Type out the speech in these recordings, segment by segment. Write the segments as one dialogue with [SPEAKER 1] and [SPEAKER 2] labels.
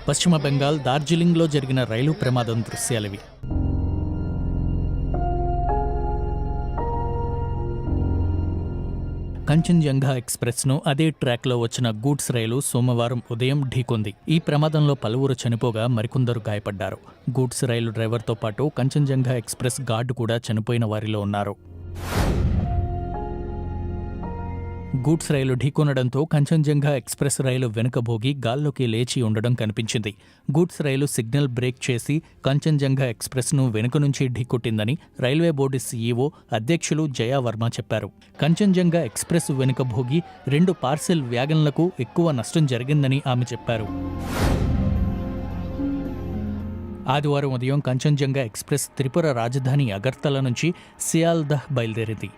[SPEAKER 1] పశ్చిమ బెంగాల్ డార్జిలింగ్లో జరిగిన రైలు ప్రమాదం దృశ్యాలివి. కంచన్జంగా ఎక్స్ప్రెస్ను అదే ట్రాక్లో వచ్చిన గూడ్స్ రైలు సోమవారం ఉదయం ఢీకొంది. ఈ ప్రమాదంలో పలువురు చనిపోగా మరికొందరు గాయపడ్డారు. గూడ్స్ రైలు డ్రైవర్తో పాటు కంచన్జంగా ఎక్స్ప్రెస్ గార్డు కూడా చనిపోయిన వారిలో ఉన్నారు. గూడ్స్ రైలు ఢీకొనడంతో కంచన్జంగా ఎక్స్ప్రెస్ రైలు వెనుక భోగి గాల్లోకి లేచి ఉండడం కనిపించింది. గూడ్స్ రైలు సిగ్నల్ బ్రేక్ చేసి కంచన్జంగా ఎక్స్ప్రెస్ను వెనుక నుంచి ఢీకొట్టిందని రైల్వే బోర్డు సీఈఓ అధ్యక్షులు జయా వర్మ చెప్పారు. కంచన్జంగా ఎక్స్ప్రెస్ వెనుక భోగి 2 పార్సెల్ వ్యాగన్లకు ఎక్కువ నష్టం జరిగిందని ఆమె చెప్పారు. ఆదివారం ఉదయం కంచన్జంగా ఎక్స్ప్రెస్ త్రిపుర రాజధాని అగర్తల నుంచి సియాల్దహ్ బయలుదేరింది.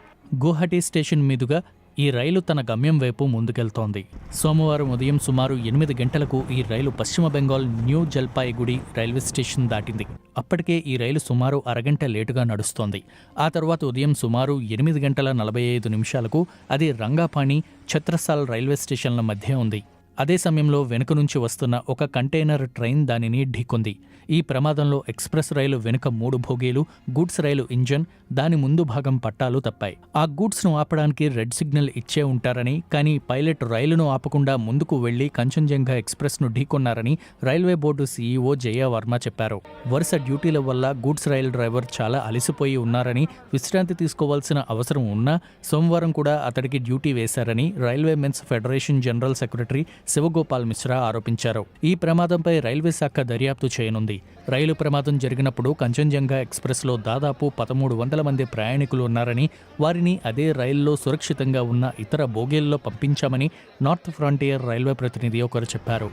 [SPEAKER 1] గువాహటి స్టేషన్ మీదుగా ఈ రైలు తన గమ్యం వైపు ముందుకెళ్తోంది. సోమవారం ఉదయం సుమారు 8 గంటలకు ఈ రైలు పశ్చిమ Bengal new Jalpaiguri railway station దాటింది. అప్పటికే ఈ రైలు సుమారు అరగంట లేటుగా నడుస్తోంది. ఆ తర్వాత ఉదయం సుమారు 8 గంటల 45 నిమిషాలకు అది రంగాపాణి, ఛత్రసాల్ రైల్వే స్టేషన్ల మధ్య ఉంది. అదే సమయంలో వెనుక నుంచి వస్తున్న ఒక కంటైనర్ ట్రైన్ దానిని ఢీకొంది. ఈ ప్రమాదంలో ఎక్స్ప్రెస్ రైలు వెనుక 3 భోగీలు, గూడ్స్ రైలు ఇంజన్, దాని ముందు భాగం పట్టాలు తప్పాయి. ఆ గూడ్స్ను ఆపడానికి రెడ్ సిగ్నల్ ఇచ్చే ఉంటారని, కానీ పైలట్ రైలును ఆపకుండా ముందుకు వెళ్లి కంచన్జంగా ఎక్స్ప్రెస్ను ఢీకొన్నారని రైల్వే బోర్డు సీఈఓ జయా వర్మ చెప్పారు. వరుస డ్యూటీల వల్ల గూడ్స్ రైలు డ్రైవర్ చాలా అలసిపోయి ఉన్నారని, విశ్రాంతి తీసుకోవాల్సిన అవసరం ఉన్నా సోమవారం కూడా అతడికి డ్యూటీ వేశారని railway men's federation general secretary Shivgopal Mishra ఆరోపించారు. ఈ ప్రమాదంపై రైల్వే శాఖ దర్యాప్తు చేయనుంది. రైలు ప్రమాదం జరిగినప్పుడు కంచన్జంగా ఎక్స్ప్రెస్లో దాదాపు 1300 మంది ప్రయాణికులు ఉన్నారని, వారిని అదే రైల్లో సురక్షితంగా ఉన్న ఇతర బోగీల్లో పంపించామని నార్త్ ఫ్రంటియర్ రైల్వే ప్రతినిధి ఒకరు చెప్పారు.